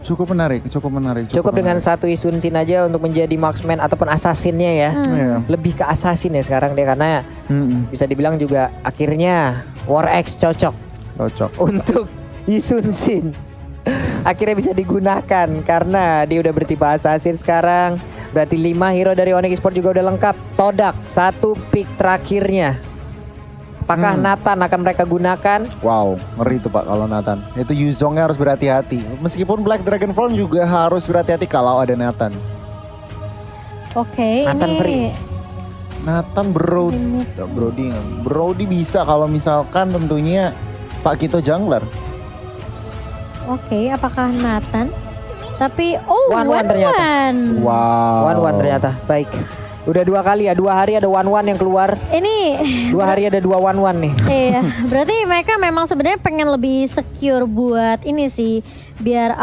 Cukup menarik. Cukup dengan satu Isun Sin aja untuk menjadi marksman ataupun assassinnya ya. Lebih ke assassin ya sekarang dia karena bisa dibilang juga akhirnya War Axe cocok untuk Isun Sin. Akhirnya bisa digunakan karena dia udah bertipe assassin sekarang. Berarti 5 hero dari Onyx Esports juga udah lengkap. Todak, 1 pick terakhirnya. Apakah Nathan akan mereka gunakan? Wow, ngeri tuh Pak kalau Nathan. Itu Yuzongnya harus berhati-hati. Meskipun Black Dragonfall juga harus berhati-hati kalau ada Nathan. Oke, Nathan ini free. Nathan Brody bisa kalau misalkan tentunya Pak Kito jungler. Oke, apakah Nathan? Tapi One ternyata. Wow. One ternyata. Baik. Udah 2 kali ya, 2 hari ada one yang keluar. Ini 2 hari ada 2 one nih. iya, berarti mereka memang sebenarnya pengen lebih secure buat ini sih, biar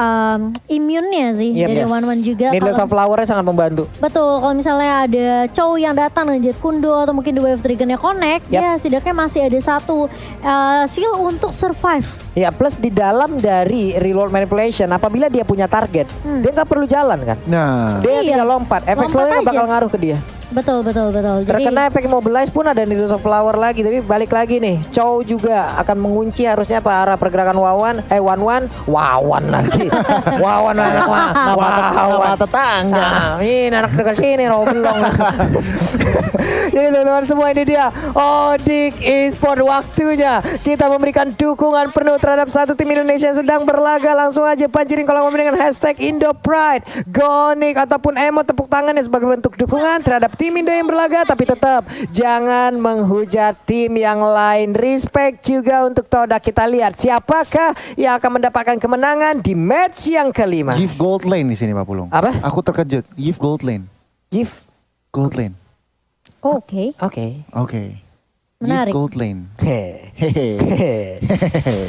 imunnya sih dari one juga. Needless of Flower sangat membantu. Betul, kalau misalnya ada Chow yang datang dengan Jet Kundo atau mungkin The Wave Dragon-nya connect, ya setidaknya masih ada satu skill untuk survive. Ya, plus di dalam dari reload manipulation, apabila dia punya target, dia nggak perlu jalan kan. Nah, Dia tinggal lompat. Efek slownya bakal ngaruh ke dia. Betul. Terkena efek Mobilize pun ada Needless of Flower lagi. Tapi balik lagi nih, Chow juga akan mengunci harusnya ke arah pergerakan Wawan lagi. Wawan nama tetangga. Ini anak dekat sini Roblong. Jadi teman-teman semua, ini dia Onyx Esports, waktunya kita memberikan dukungan penuh terhadap satu tim Indonesia yang sedang berlaga. Langsung aja pancerin kalau mau dengan hashtag #IndoPride, Onyx ataupun emot tepuk tangannya sebagai bentuk dukungan terhadap tim Indo yang berlaga. Tapi tetap jangan menghujat tim yang lain. Respect juga untuk Todak. Kita lihat siapakah yang akan mendapatkan kemenangan di match yang kelima. Give gold lane di sini Pak Pulung. Apa? Aku terkejut. Give gold lane. Give Gold lane. Oke. Menarik. Give gold lane.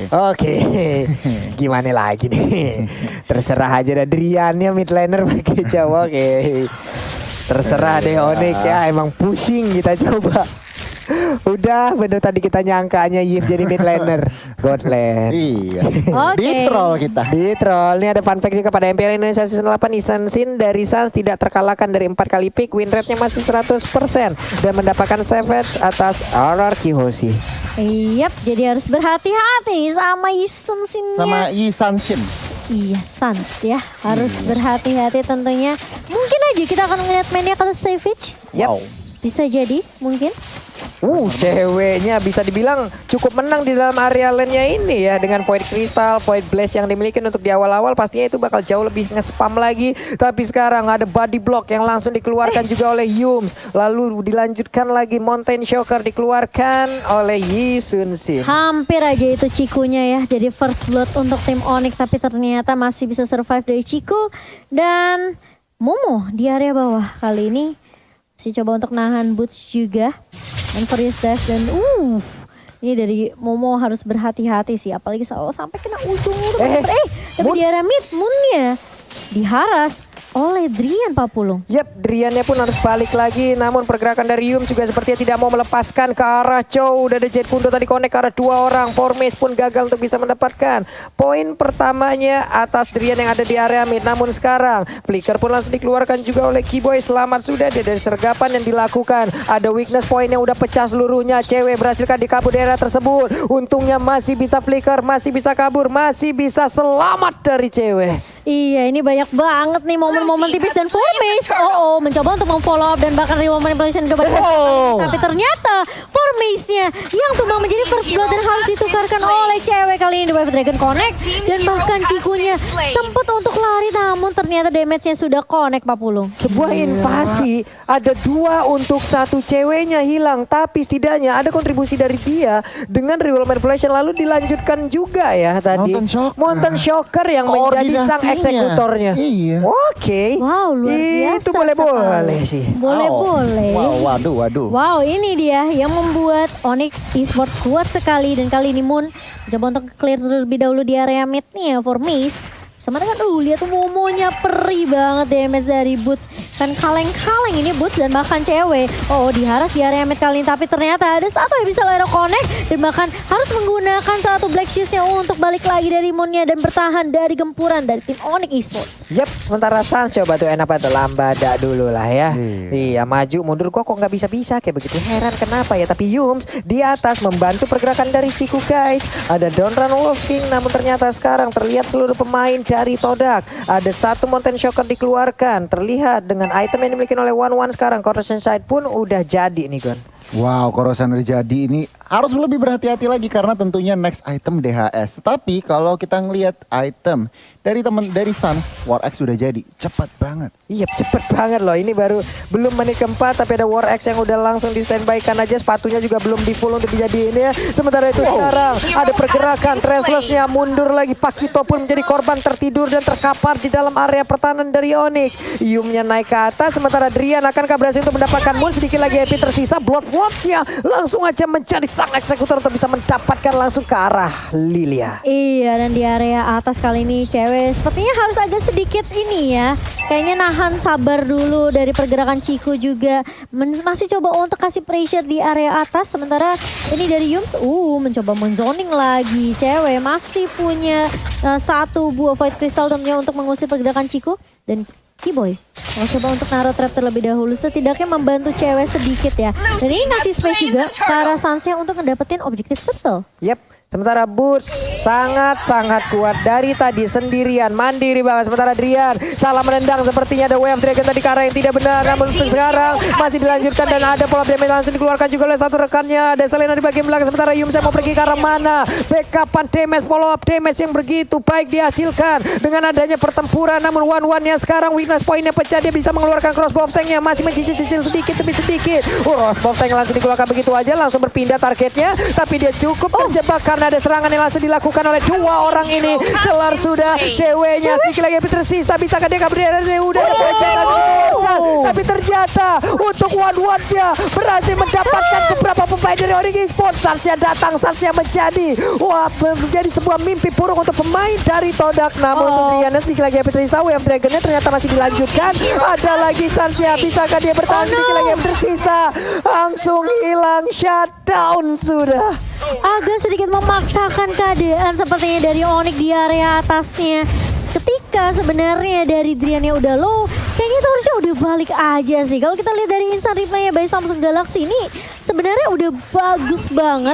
Oke. Gimana lagi nih? Terserah aja dah, Driannya mid laner pakai Jawa. Oke. Terserah deh Onyx ya, emang pusing kita coba. Udah bener tadi kita nyangkanya Yif jadi mid laner God lane. Iya. Oke. Di troll kita. Di troll. Ini ada fun fact juga pada MPL Indonesia Season 8. Isun Sin dari Suns tidak terkalahkan dari 4 kali pick. Win rate-nya masih 100% dan mendapatkan Savage atas RRQ Hoshi. Yap, jadi harus berhati-hati sama Isun Sin-nya. Sama Isan Shin. Iya, Sans ya. Harus berhati-hati tentunya. Mungkin aja kita akan melihat mainnya kalau Savage. Yap. Wow. Bisa jadi, mungkin. Ceweknya bisa dibilang cukup menang di dalam area lane-nya ini ya. Dengan Void Crystal, Void Blast yang dimiliki untuk di awal-awal, pastinya itu bakal jauh lebih nge-spam lagi. Tapi sekarang ada body block yang langsung dikeluarkan juga oleh Yums. Lalu dilanjutkan lagi Mountain Shocker dikeluarkan oleh Isun Sin. Hampir aja itu Cikunya ya. Jadi first blood untuk tim Onyx, tapi ternyata masih bisa survive dari Ciku. Dan Momo di area bawah kali ini masih coba untuk nahan boots juga. Dan Furious Dive dan ini dari Momo harus berhati-hati sih, apalagi selalu sampai kena ujung tapi di area mid Moonnya diharas oleh Drian Papulung. Yap, Driannya pun harus balik lagi. Namun pergerakan dari Yum juga sepertinya tidak mau melepaskan ke arah Chow. Udah ada Jet Kundo tadi connect ke arah 2 orang. Formace pun gagal untuk bisa mendapatkan poin pertamanya atas Drian yang ada di area mid. Namun sekarang Flicker pun langsung dikeluarkan juga oleh Keyboy. Selamat sudah dia dari sergapan yang dilakukan. Ada weakness point yang udah pecah seluruhnya. Cewek berhasilkan dikabur daerah tersebut. Untungnya masih bisa Flicker, masih bisa kabur, masih bisa selamat dari cewek. Iya, ini banyak banget nih momen tipis dan Formace. Mencoba untuk memfollow up dan bahkan remote manipulation coba tapi ternyata Formace-nya yang tumbang menjadi first blood dan harus ditukarkan oleh cewek kali ini di Wave Dragon Connect. Dan bahkan Cikunya sempat untuk lari namun ternyata damage-nya sudah connect Pak Pulung. Sebuah invasi, ada 2 untuk 1, ceweknya hilang, tapi setidaknya ada kontribusi dari dia dengan reroll manipulation. Lalu dilanjutkan juga ya tadi Mountain Shocker yang menjadi sang eksekutornya. Iya. Oke. Wow, luar biasa. Itu boleh-boleh sih. Boleh-boleh. Waduh. Wow, ini dia yang membuat Onyx Esports kuat sekali. Dan kali ini Moon coba untuk clear terlebih dahulu di area mid nih ya, Formace. Cuman kan lihat tuh Momonya perih banget damage dari Boots. Kan kaleng-kaleng ini Boots dan bahkan cewek. Diharas di area mid kali ini. Tapi ternyata ada satu yang bisa Lyra connect. Dan bahkan harus menggunakan satu Black Shoes-nya untuk balik lagi dari Moonnya dan bertahan dari gempuran dari tim Onyx Esports. Yep, sementara Sans coba tuh enak banget lambada dulu lah ya. Iya, maju mundur kok nggak bisa-bisa kayak begitu. Heran kenapa ya, tapi Yums di atas membantu pergerakan dari Ciku guys. Ada Donran Wolf King, namun ternyata sekarang terlihat seluruh pemain dari Todak. Ada satu Mountain Shocker dikeluarkan. Terlihat dengan item yang dimiliki oleh One sekarang. Corrosion Sight pun udah jadi nih Gon. Wow, Corrosion udah jadi. Ini harus lebih berhati-hati lagi karena tentunya next item DHS. Tapi kalau kita ngelihat item dari Sans, War X sudah jadi. Cepat banget. Iya, cepet banget loh. Ini baru belum menit keempat tapi ada War X yang udah langsung di standby kan aja. Sepatunya juga belum di full untuk dijadiin ya. Sementara itu sekarang ada pergerakan Traceless-nya mundur lagi. Pakito pun menjadi korban tertidur dan terkapar di dalam area pertahanan dari Onyx. Yumnya naik ke atas sementara Drian akankah berhasil untuk mendapatkan Moon. Sedikit lagi HP tersisa. Bloodwatch-nya langsung aja menjadi sang eksekutor untuk bisa mendapatkan langsung ke arah Lilia. Iya, dan di area atas kali ini cewek sepertinya harus agak sedikit ini ya. Kayaknya nahan sabar dulu dari pergerakan Ciku juga. Masih coba untuk kasih pressure di area atas. Sementara ini dari Yums, mencoba menzoning lagi. Cewek masih punya satu buah Void Crystal tentunya untuk mengusir pergerakan Ciku. Dan Kiboy mau coba untuk naruh trap terlebih dahulu. Setidaknya membantu cewek sedikit ya. Dan ini ngasih space juga ke arah Sansnya untuk ngedapetin objektif betul. Yep. Sementara Boots sangat-sangat kuat dari tadi sendirian, mandiri banget. Sementara Drian salah menendang sepertinya ada Wave Dragon tadi ke arah yang tidak benar. Namun untuk sekarang masih dilanjutkan dan ada pola damage langsung dikeluarkan juga oleh satu rekannya. Ada Selena di bagian belakang sementara Yum mau pergi ke arah mana. Backupan damage, follow up damage yang begitu baik dihasilkan dengan adanya pertempuran. Namun one-one-nya sekarang weakness point-nya pecah. Dia bisa mengeluarkan crossbow tank-nya, masih mencicil-cicil sedikit demi sedikit. Crossbow tank langsung dikeluarkan begitu aja, langsung berpindah targetnya. Tapi dia cukup terjebak karena ada serangan yang langsung dilakukan oleh dua orang ini. Kelar sudah ceweknya. Sedikit lagi tersisa. Bisakah dia kabur dari udah tapi ternyata untuk one-one-nya berhasil mendapatkan beberapa pemain dari Onyx Esports. Sarsnya datang, Sarsnya menjadi sebuah mimpi buruk untuk pemain dari Todak. Namun untuk Riana sedikit lagi tersisa. Wave Dragon-nya ternyata masih dilanjutkan. Ada lagi Sarsnya. Bisakah dia bertahan sedikit lagi yang tersisa. Langsung hilang, shutdown sudah. Agak sedikit memaksakan keadaan sepertinya dari Onyx di area atasnya. Ketika sebenarnya dari Drian-nya udah low, kayaknya itu harusnya udah balik aja sih. Kalau kita lihat dari instant replay-nya by Samsung Galaxy ini sebenarnya udah bagus banget.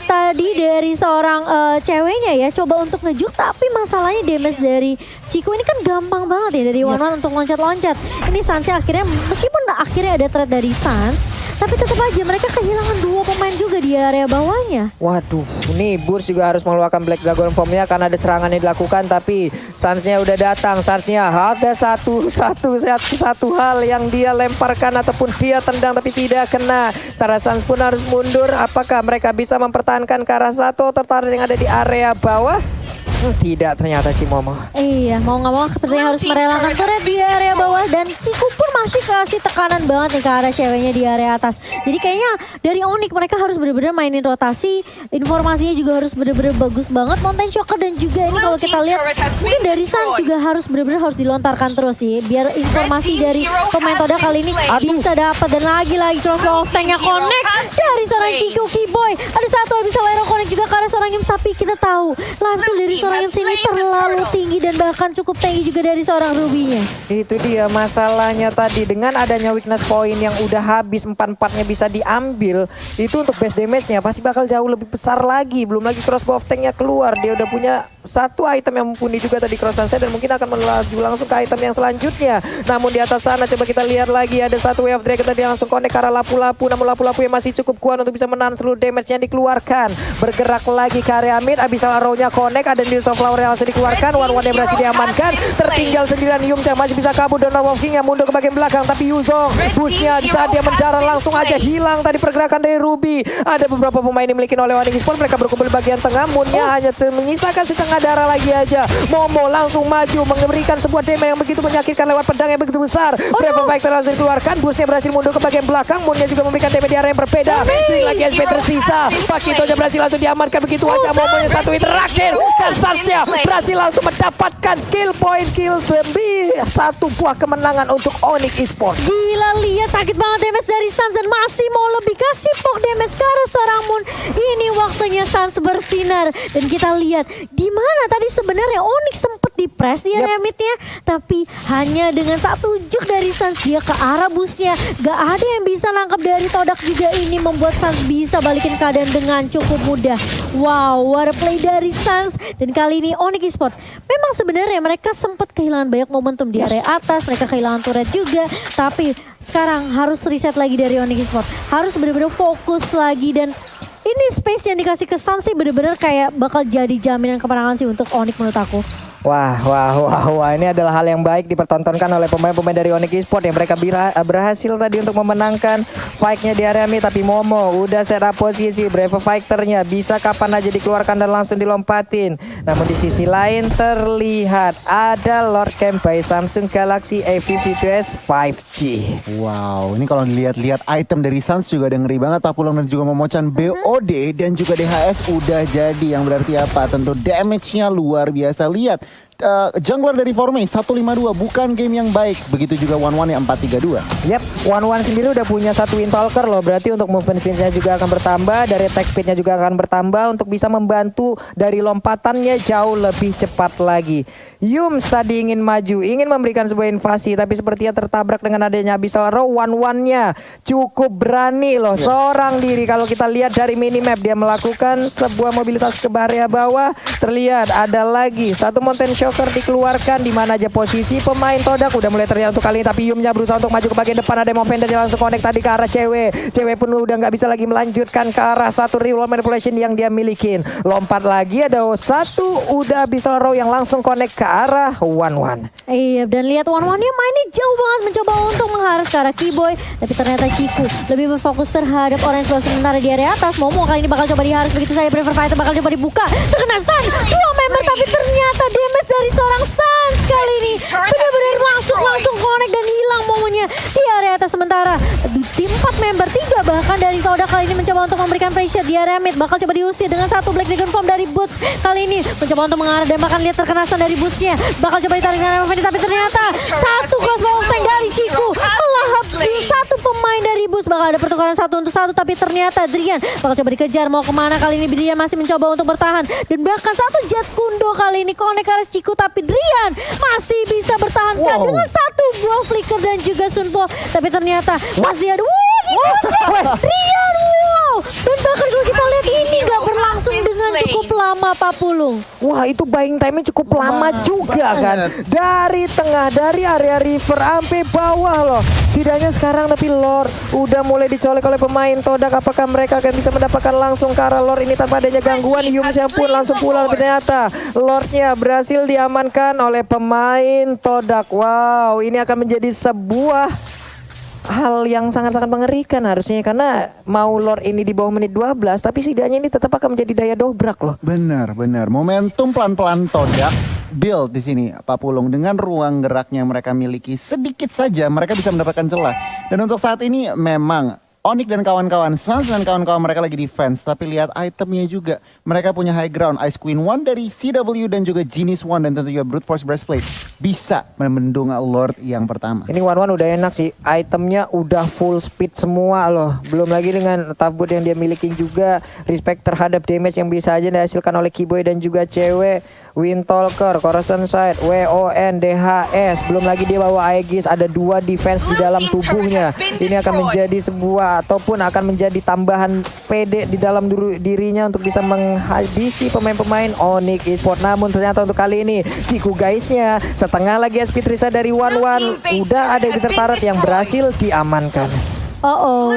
Tadi dari seorang ceweknya ya coba untuk ngejuk, tapi masalahnya damage dari Ciku ini kan gampang banget ya dari one-one untuk loncat-loncat. Ini Sansnya akhirnya meskipun akhirnya ada trade dari Sans, tapi tetap aja mereka kehilangan dua pemain juga di area bawahnya. Waduh, ini Burst juga harus mengeluarkan Black Dragon Form-nya karena ada serangan yang dilakukan, tapi Sansnya udah datang. Sansnya ada satu hal yang dia lemparkan ataupun dia tendang tapi tidak kena. Setara Sans pun harus mundur. Apakah mereka bisa mempertahankan ke arah satu tertarik yang ada di area bawah? Tidak ternyata Cimomo. Iya, mau nggak mau sepertinya harus merelakan turret di area bawah dan Ciku pun masih kasih tekanan banget nih ke arah ceweknya di area atas. Jadi kayaknya dari Onyx mereka harus benar-benar mainin rotasi, informasinya juga harus benar-benar bagus banget. Mountain Shocker dan juga ini kalau kita lihat mungkin dari San juga harus benar-benar harus dilontarkan terus sih biar informasi dari pemain Toda kali ini bisa dapat. Dan lagi-lagi crossbow tanknya connect dari seorang Ciku Kiboy. Ada satu yang bisa Lyra connect juga ke arah seorang Yums, tapi kita tahu langsung dari seorang Yums ini terlalu tinggi dan bahkan cukup tinggi juga dari seorang Ruby-nya. Itu dia masalahnya tadi dengan adanya weakness point yang udah habis 4-4-nya bisa diambil. Itu untuk base damage-nya pasti bakal jauh lebih besar lagi. Belum lagi crossbow tank-nya keluar. Dia udah punya satu item yang mumpuni juga tadi cross sunset dan mungkin akan melaju langsung ke item yang selanjutnya. Namun di atas sana coba kita lihat lagi ada satu wave dragon tadi yang langsung connect ke arah lapu-lapu. Namun lapu-lapu yang masih cukup kuat untuk bisa menahan seluruh damage yang dikeluarkan. Bergerak lagi ke area mid. Abyssal Arrow-nya connect. Ada Deals of Flower yang langsung dikeluarkan. One-one yang berhasil diamankan. Tertinggal sendirian Yums yang masih bisa kabur. Dan Wolf King yang mundur ke bagian belakang. Tapi Yuzong push-nya di saat dia mendarat langsung aja hilang tadi pergerakan dari Ruby. Ada beberapa pemain yang dimiliki oleh Onyx Esports. Mereka berkumpul di bagian tengah. Moonnya hanya menyisakan setengah darah lagi aja. Momo langsung maju memberikan sebuah damage yang begitu menyakitkan lewat pedang yang begitu besar. Berapa baik langsung dikeluarkan. Busnya berhasil mundur ke bagian belakang. Moonnya juga memberikan damage di area yang berbeda. Lagi SP tersisa. Pakito aja berhasil langsung diamankan begitu aja. Momonya satu hit terakhir dan Sunsnya berhasil langsung mendapatkan kill point, kill demi satu buah kemenangan untuk Onyx Esports. Gila, lihat sakit banget damage dari Suns dan masih mau lebih kasih poke damage ke arah seorang Moon. Ini waktunya Suns bersinar dan kita lihat di mana tadi sebenarnya Onyx sempet di press di area midnya, tapi hanya dengan satu juk dari Suns dia ke arah busnya. Gak ada yang bisa nangkap dari Todak juga, ini membuat Suns bisa balikin keadaan dengan cukup mudah. Wow, what a play dari Suns. Dan kali ini Onyx Esports memang sebenarnya mereka sempat kehilangan banyak momentum di area atas, mereka kehilangan turret juga, tapi sekarang harus reset lagi dari Onyx Esports, harus benar-benar fokus lagi. Dan ini space yang dikasih ke Suns sih benar-benar kayak bakal jadi jaminan kemenangan sih untuk Onyx menurut aku. Wah, ini adalah hal yang baik dipertontonkan oleh pemain-pemain dari Onyx Esports yang mereka berhasil tadi untuk memenangkan fight-nya di area mid. Tapi Momo udah set up posisi, Brave Fighter-nya bisa kapan aja dikeluarkan dan langsung dilompatin. Namun di sisi lain terlihat ada Lord Camp by Samsung Galaxy A52s 5G. Wow, ini kalau dilihat-lihat item dari Suns juga ada ngeri banget. Papulong dan juga Momocan, BOD dan juga DHS udah jadi. Yang berarti apa? Tentu damage-nya luar biasa. Lihat, jungler dari Formate 152 bukan game yang baik. Begitu juga One yang 432. Yap, One sendiri udah punya satu Windtalker loh. Berarti untuk movement speed-nya juga akan bertambah, dari attack speed-nya juga akan bertambah untuk bisa membantu dari lompatannya jauh lebih cepat lagi. Yums tadi ingin maju, ingin memberikan sebuah invasi, tapi sepertinya tertabrak dengan adanya Abyssal Row. One-nya cukup berani loh, seorang diri. Kalau kita lihat dari minimap, dia melakukan sebuah mobilitas ke area bawah. Terlihat ada lagi satu Mountain Shocker dikeluarkan. Di mana aja posisi pemain Todak udah mulai terlihat untuk kali ini, tapi Yumnya berusaha untuk maju ke bagian depan. Ada Movender yang langsung connect tadi ke arah cewek pun udah nggak bisa lagi melanjutkan ke arah satu reroll manipulation yang dia milikin. Lompat lagi, ada satu udah Abyssal Row yang langsung connect ke arah One. Iya, dan lihat One-nya mainnya jauh banget mencoba untuk mengharas ke arah Keyboy, tapi ternyata Ciku lebih berfokus terhadap Orange Ball sementara di area atas. Momo kali ini bakal coba diharas begitu saja. Prefer Fighter bakal coba dibuka, terkena stun dua member, tapi ternyata damage dari seorang Suns kali ini benar-benar langsung connect dan hilang Momonya di area atas. Sementara di tim 4 member 3 bahkan dari Todak kali ini mencoba untuk memberikan pressure di area mid, bakal coba diusir dengan satu Black Dragon Form dari Boots. Kali ini mencoba untuk mengarah dan bahkan lihat terkena stun dari Bootsnya, bakal coba ditarik dengan Maveni, tapi ternyata satu crossbow tank dari Ciku melahap satu pemain dari Boots. Bakal ada pertukaran 1-1, tapi ternyata Drian bakal coba dikejar. Mau kemana kali ini? Drian masih mencoba untuk bertahan dan bahkan satu Jet Kundo kali ini connect ke arah Ciku, tapi Drian masih bisa bertahan dengan satu buah flicker dan juga Sunpo, tapi ternyata masih ada Drian. Dan bahkan kalau kita lihat ini gak berlangsung dengan cukup lama, Pak Pulung. Wah, itu buying time-nya cukup lama juga kan. Dari tengah, dari area river sampai bawah loh. Setidaknya sekarang tapi Lord udah mulai dicolek oleh pemain Todak. Apakah mereka akan bisa mendapatkan langsung ke arah Lord ini tanpa adanya gangguan? Yumsnya pun langsung pulang. Ternyata Lordnya berhasil diamankan oleh pemain Todak. Wow, ini akan menjadi sebuah hal yang sangat-sangat mengerikan harusnya, karena mau Lord ini di bawah menit 12, tapi setidaknya ini tetap akan menjadi daya dobrak loh. Benar. Momentum pelan-pelan Todak build di sini, Pak Pulung, dengan ruang geraknya mereka miliki sedikit saja mereka bisa mendapatkan celah. Dan untuk saat ini memang Onyx dan kawan-kawan, Suns dan kawan-kawan mereka lagi defense, tapi lihat itemnya juga. Mereka punya high ground, Ice Queen 1 dari CW dan juga Genius 1 dan tentu juga Brute Force Breastplate bisa membendung Lord yang pertama. Ini One udah enak sih, itemnya udah full speed semua loh. Belum lagi dengan tabut yang dia miliki juga, respect terhadap damage yang bisa aja dihasilkan oleh Keyboy dan juga cewek. Windtalker, Corrosion Sight, WON, DHS. Belum lagi dia bawa Aegis, ada 2 defense di dalam tubuhnya. Ini akan menjadi sebuah ataupun akan menjadi tambahan PD di dalam dirinya untuk bisa menghabisi pemain-pemain Onyx Esports. Namun ternyata untuk kali ini Ciku guysnya setengah lagi SP Trisa dari One udah ada Exitor Turret yang berhasil diamankan.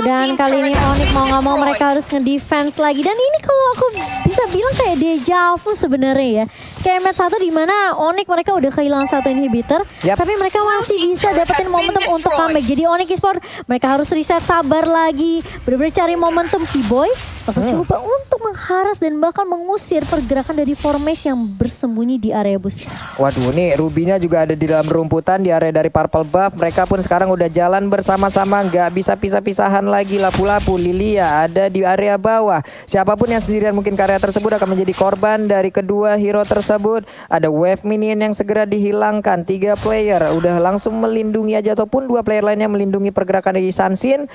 Dan kali ini Onyx mau gak mau mereka harus nge-defense lagi. Dan ini kalau aku bisa bilang kayak deja vu sebenarnya ya. Kayak match 1 di mana Onyx mereka udah kehilangan satu inhibitor, tapi mereka masih bisa dapetin momentum untuk comeback. Jadi Onyx Esports mereka harus reset, sabar lagi, bener-bener cari momentum. Keyboy bakal coba untuk mengharas dan bahkan mengusir pergerakan dari Formation yang bersembunyi di area bus. Waduh, nih Ruby-nya juga ada di dalam rumputan di area dari Purple Buff. Mereka pun sekarang udah jalan bersama-sama, nggak bisa terpisah-pisahan lagi. Lapu-Lapu, Lilia ada di area bawah. Siapapun yang sendirian mungkin ke area tersebut akan menjadi korban dari kedua hero tersebut. Ada wave minion yang segera dihilangkan. 3 player udah langsung melindungi aja, ataupun 2 player lainnya melindungi pergerakan dari Sansin.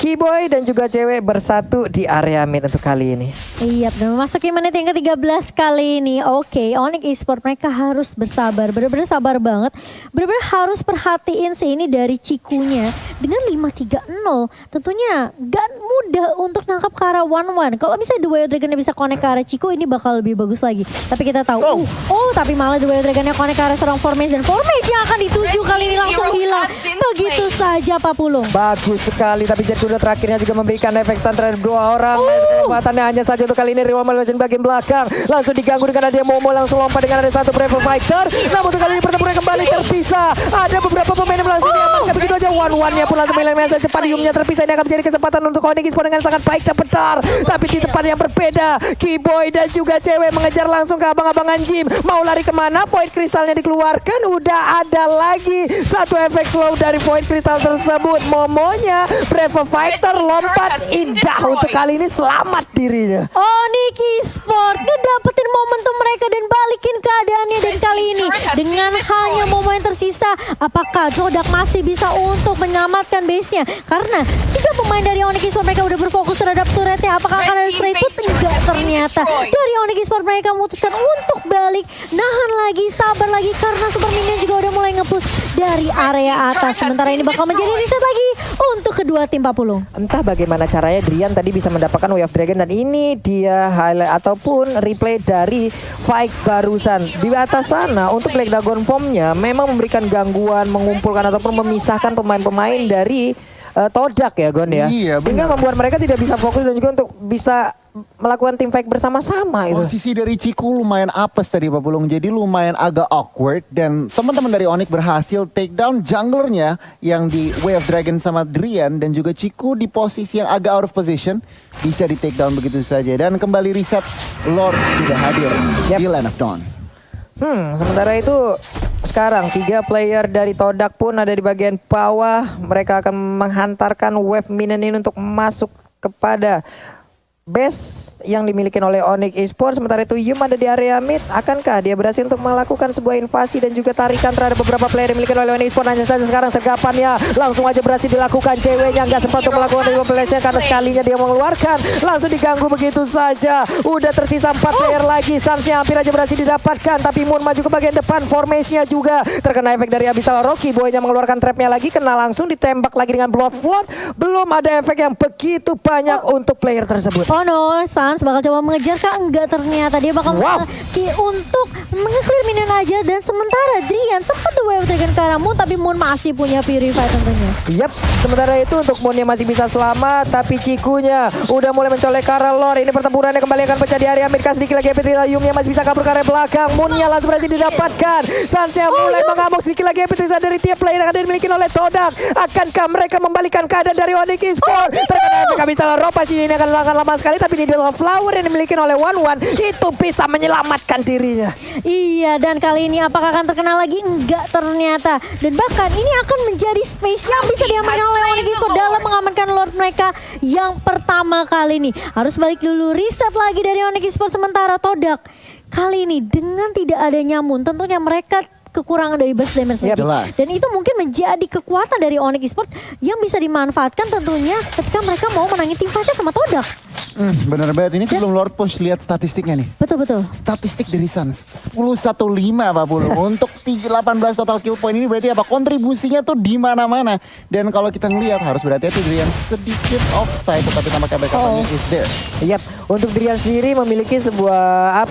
Keyboy dan juga cewek bersatu di area mid untuk kali ini. Iya, dan memasuki menit yang ke-13 kali ini. Oke, Onyx Esports mereka harus bersabar, bener-bener sabar banget. Bener-bener harus perhatiin sih ini dari Cikunya. Dengan 5-3-0, tentunya gak mudah untuk nangkap ke arah 1-1. Kalau misalnya The Wild Dragon bisa connect ke arah Ciku, ini bakal lebih bagus lagi. Tapi kita tahu, tapi malah The Wild Dragon connect ke arah seorang Formage, dan Formage yang akan dituju kali ini langsung hilang. Begitu saja Pak Pulung. Bagus sekali, tapi Jet Kuda terakhirnya juga memberikan efek stun terhadap 2 orang. Kesempatannya hanya saja untuk kali ini Rewa Malvation bagian belakang. Langsung diganggu dengan ada Momo, langsung lompat dengan ada 1 Brave Fighter. Namun untuk kali ini pertempuran kembali terpisah. Ada beberapa pemain yang langsung diamankan. Begitu aja one-one-nya pun langsung hilang dengan cepat. Diumnya terpisah, ini akan menjadi kesempatan untuk Onyx Esports dengan sangat baik dan benar. Tapi di tempat yang berbeda, Keyboy dan juga cewek mengejar langsung ke abang-abangan Jim. Mau lari kemana? Void kristalnya dikeluarkan. Udah ada lagi 1 efek slow dari Void kristal tersebut. Momonya Brave Fighter lompat indah untuk kali ini selamat dirinya. Onyx Esports ngedapetin momentum mereka dan balikin keadaannya, dan kali ini dengan hanya momen yang tersisa, apakah Todak masih bisa untuk menyelamatkan base-nya? Karena 3 pemain dari Onyx Esports mereka udah berfokus terhadap turretnya. Apakah akan ada straight push? Enggak, ternyata dari Onyx Esports mereka memutuskan untuk balik, nahan lagi, sabar lagi, karena Super Minion juga udah mulai nge-push dari area atas. Sementara ini bakal menjadi reset lagi untuk kedua tim Pak Pulung. Entah bagaimana caranya Drian tadi bisa mendapatkan Wave Dragon, dan ini dia highlight ataupun replay dari fight barusan. Di atas sana untuk Black Dragon Form-nya memang memberikan gangguan, mengumpulkan ataupun memisahkan pemain-pemain dari Todak ya Gon ya. Iya, hingga membuat mereka tidak bisa fokus dan juga untuk bisa melakukan tim fight bersama-sama itu. Posisi dari Ciku lumayan apes tadi Pak Pulung, jadi lumayan agak awkward, dan teman-teman dari Onyx berhasil take down junglernya yang di Wave Dragon sama Drian, dan juga Ciku di posisi yang agak out of position bisa di take down begitu saja, dan kembali reset. Lord sudah hadir di Land of Dawn. Sementara itu sekarang 3 player dari Todak pun ada di bagian bawah. Mereka akan menghantarkan wave minion ini untuk masuk kepada base yang dimiliki oleh Onyx Esports. Sementara itu Yum ada di area mid. Akankah dia berhasil untuk melakukan sebuah invasi dan juga tarikan terhadap beberapa player yang dimiliki oleh Onyx Esports? Hanya saja sekarang sergapannya langsung aja berhasil dilakukan. Ceweknya nggak sempat untuk melakukan replay-nya karena sekalinya dia mengeluarkan, langsung diganggu begitu saja. Udah tersisa 4 player lagi. Sansnya hampir aja berhasil didapatkan, tapi Moon maju ke bagian depan. Formasinya juga terkena efek dari Abyssal Rocky. Boynya mengeluarkan trapnya lagi, kena langsung ditembak lagi dengan Blood Flood. Belum ada efek yang begitu banyak untuk player tersebut. Oh no, Sans bakal coba mengejar kah? Enggak, ternyata dia bakal untuk menge-clear minion aja. Dan sementara Drian sempat the Wave Dragon ke arah Moon, tapi Moon masih punya Purify tentunya. Yap, sementara itu untuk Moonnya masih bisa selamat, tapi Cikunya udah mulai mencolek ke arah Lore. Ini pertempurannya kembali akan pecah di area mid. Sedikit lagi Yumnya masih bisa kabur ke area belakang. Moonnya langsung berhasil didapatkan. Sansnya mulai mengamuk. Sedikit lagi dari tiap player yang ada dimiliki oleh Todak. Akankah mereka membalikan keadaan dari Onyx Esports? Terkena efek Abyssal Rocky, pasti ini akan lama sekali, tapi Needle of Flower yang dimiliki oleh One itu bisa menyelamatkan dirinya. Iya, dan kali ini apakah akan terkenal lagi? Enggak, ternyata. Dan bahkan ini akan menjadi space yang bisa diamankan oleh Onyx Esports dalam mengamankan Lord mereka yang pertama kali ini. Harus balik dulu, reset lagi dari Onyx Esports. Sementara Todak kali ini dengan tidak adanya Moon, tentunya mereka kekurangan dari burst damage. Jelas. Dan itu mungkin menjadi kekuatan dari Onyx Esports yang bisa dimanfaatkan tentunya ketika mereka mau menangin tim fight-nya sama Todak. Bener banget, ini sebelum Lord Push lihat statistiknya nih. Betul-betul. Statistik dari Suns 10-1-5 Pak Pulu. Untuk 18 total kill point ini berarti apa? Kontribusinya tuh di mana-mana. Dan kalau kita ngelihat harus berhati-hati, Drian sedikit offside, tetapi tampaknya backup-nya is there. Yap, untuk Drian sendiri memiliki sebuah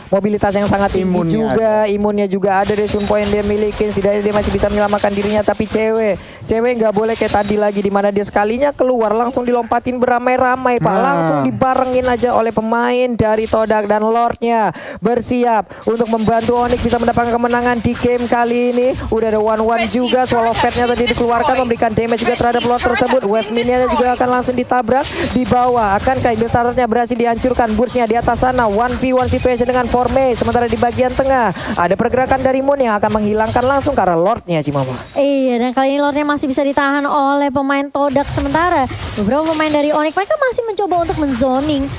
mobilitas yang sangat tinggi juga, imunnya juga ada dari poin dia miliki. Setidaknya dia masih bisa menyelamatkan dirinya, tapi cewek nggak boleh kayak tadi lagi, di mana dia sekalinya keluar langsung dilompatin beramai-ramai Pak, langsung dibarengin aja oleh pemain dari Todak, dan Lordnya bersiap untuk membantu Onyx bisa mendapatkan kemenangan di game kali ini. Udah ada one juga, Swallow Fat-nya tadi dikeluarkan memberikan damage juga terhadap Lord tersebut. Wave Minion juga akan langsung ditabrak di bawah. Akankah Inventarnya berhasil dihancurkan? Burstnya di atas sana, 1v1 situation dengan Formei. Sementara di bagian tengah ada pergerakan dari Moon yang akan menghilangkan langsung ke arah Lordnya Cimama. Iya, dan kali ini Lordnya masih bisa ditahan oleh pemain Todak. Sementara beberapa pemain dari Onyx mereka masih mencoba untuk menzoning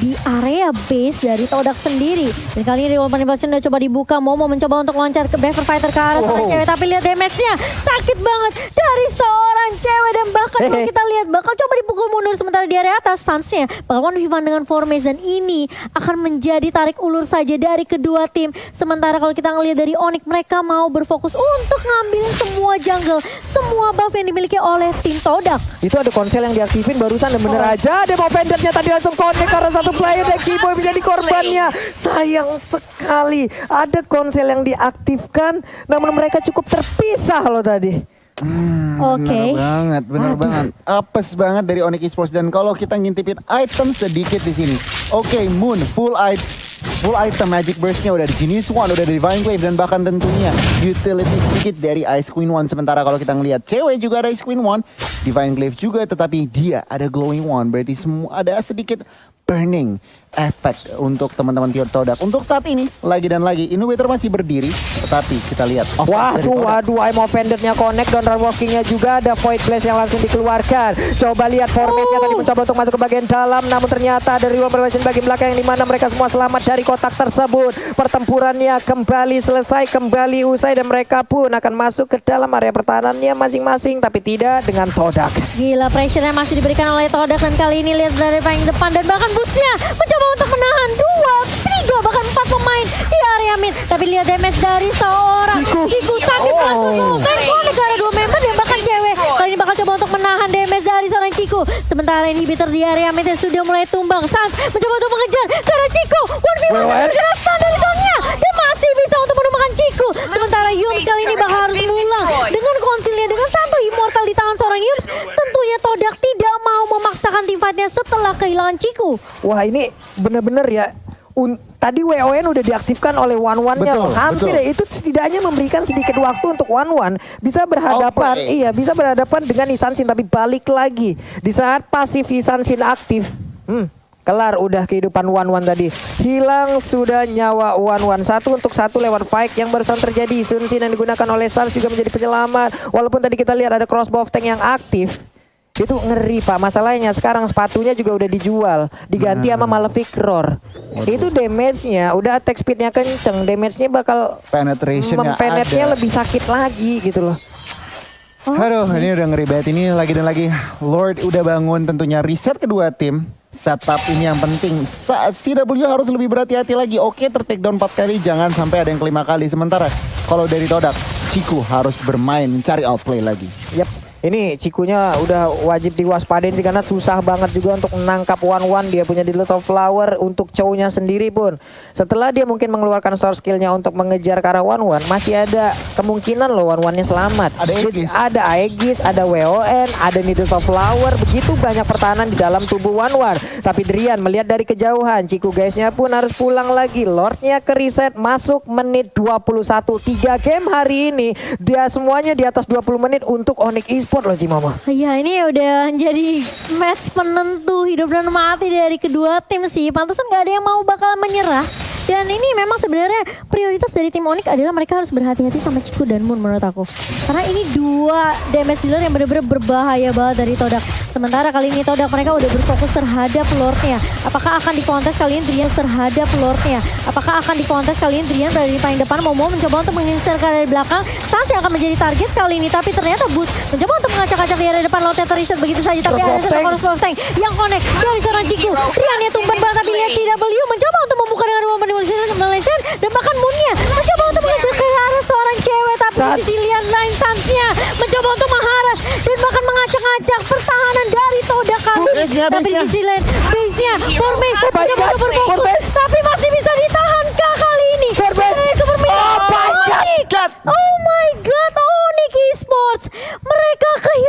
di area base dari Todak sendiri. Dan kali ini Rewold Manipulation udah coba dibuka. Momo mencoba untuk loncat ke Beaver Fighter ke arah seorang cewek. Tapi lihat damage-nya sakit banget dari seorang cewek. Dan bahkan kalau kita lihat bakal coba dipukul mundur. Sementara di area atas Suns-nya bakal 1v1 dengan Formace. Dan ini akan menjadi tarik ulur saja dari kedua tim. Sementara kalau kita ngelihat dari Onyx mereka mau berfokus untuk ngambilin semua jungle, semua buff yang dimiliki oleh tim Todak. Itu ada konsel yang diaktifin barusan dan bener aja ada mau pendetnya tadi langsung connect karena satu player dan Kiboy menjadi korbannya. Sayang sekali ada konsel yang diaktifkan namun mereka cukup terpisah loh tadi. Oke. Bener banget. Apes banget dari Onyx Esports. Dan kalau kita ngintipin item sedikit di sini. Oke, Moon full item Magic Burst-nya udah di Genius One, udah dari Divine Glaive, dan bahkan tentunya utility sedikit dari Ice Queen One. Sementara kalau kita ngelihat cewek juga ada Ice Queen One, Divine Glaive juga, tetapi dia ada Glowing One. Berarti semua ada sedikit burning effect untuk teman-teman tier Todak. Untuk saat ini, lagi dan lagi, Innovator masih berdiri, tetapi kita lihat. Waduh, Imo Pendant-nya connect, Donran Walking-nya juga ada Void Blast yang langsung dikeluarkan. Coba lihat Formate-nya tadi mencoba untuk masuk ke bagian dalam, namun ternyata ada Rewold Manipulation bagian belakang yang dimana mereka semua selamat dari kotak tersebut. Pertempurannya kembali selesai, kembali usai, dan mereka pun akan masuk ke dalam area pertahanannya masing-masing, tapi tidak dengan Todak. Gila, pressure-nya masih diberikan oleh Todak, dan kali ini lihat berada paling depan, dan bahkan Boots-nya mencoba untuk menahan 2, 3, bahkan 4 pemain di area mid. Tapi lihat damage dari seorang Ciku sakit langsung negara 2 member dan bahkan cewek. Kali ini bakal coba untuk menahan damage dari seorang Ciku. Sementara inhibitor di area mid sudah mulai tumbang. Sans mencoba untuk mengejar karena Ciku 1v1 terkena stun dari zone-nya dan masih bisa untuk menumbangkan Ciku. Sementara Yums kali ini bakal harus ngulang dengan konsilnya dengan satu immortal di tangan seorang Yums. Tentunya Todak tidak mau memaksakan team fight-nya setelah kehilangan Ciku. Wah, ini bener-bener ya. Tadi WON udah diaktifkan oleh One-One-nya loh. Hampir ya, itu setidaknya memberikan sedikit waktu untuk One-One bisa berhadapan, bisa berhadapan dengan Isansin, tapi balik lagi di saat pasif Isansin aktif. Kelar udah kehidupan One-One tadi. Hilang sudah nyawa One-One. 1-1 lewat fight yang barusan terjadi. Sunsin yang digunakan oleh Sans juga menjadi penyelamat. Walaupun tadi kita lihat ada crossbow tank yang aktif. Itu ngeri Pak, masalahnya sekarang sepatunya juga udah dijual, diganti sama Malefic Roar. Itu damage-nya, udah attack speed-nya kenceng, damage-nya bakal penetration-nya lebih sakit lagi gitu loh. Aduh, ini udah ngeri banget. Ini lagi dan lagi Lord udah bangun, tentunya reset kedua tim. Setup ini yang penting. CW harus lebih berhati-hati lagi. Oke, ter-take down 4 kali, jangan sampai ada yang kelima kali. Sementara kalau dari Todak, Ciku harus bermain mencari outplay lagi. Yap. Ini Cikunya udah wajib diwaspadain sih karena susah banget juga untuk menangkap One-One. Dia punya Dealers of Flower untuk Chow-nya sendiri pun. Setelah dia mungkin mengeluarkan source skill-nya untuk mengejar ke arah One-One, masih ada kemungkinan loh One-One-nya selamat. Ada Aegis, ada WON, ada Dealers of Flower. Begitu banyak pertahanan di dalam tubuh One-One. Tapi Drian melihat dari kejauhan, Ciku guysnya pun harus pulang lagi. Lordnya ke reset, masuk menit 21. 3 game hari ini, dia semuanya di atas 20 menit untuk Onyx Esports loh Cimama. Ya ini udah jadi match penentu hidup dan mati dari kedua tim sih. Pantesan gak ada yang mau bakal menyerah. Dan ini memang sebenarnya prioritas dari tim Onyx adalah mereka harus berhati-hati sama Ciku dan Moon menurut aku. Karena ini 2 damage dealer yang benar-benar berbahaya banget dari Todak. Sementara kali ini Todak mereka udah berfokus terhadap Lordnya. Apakah akan dikontes kali ini Drian terhadap Lordnya? Apakah akan dikontes kali ini Drian berada di paling depan? Momo mencoba untuk menginsert dari belakang. Sans yang akan menjadi target kali ini. Tapi ternyata Boots mencoba untuk mengacak-acak di area depan. Lordnya terreset begitu saja. Tapi ada satu crossbow tank yang connect dari seorang Ciku. Driannya tumbang banget. Tapi lihat CW mencoba untuk membuka dengan rumah Malaysia dan bahkan Moonnya mencoba untuk mengejar ke arah seorang cewek. Tapi di sisi lain Sans-nya mencoba untuk mengharas dan bahkan mengacak-acak pertahanan dari Todak kali. Tapi di sisi lain base-nya Formace mencoba untuk berfokus tapi masih bisa ditahan kali ini. Oh my god, Onyx Esports mereka kehilangan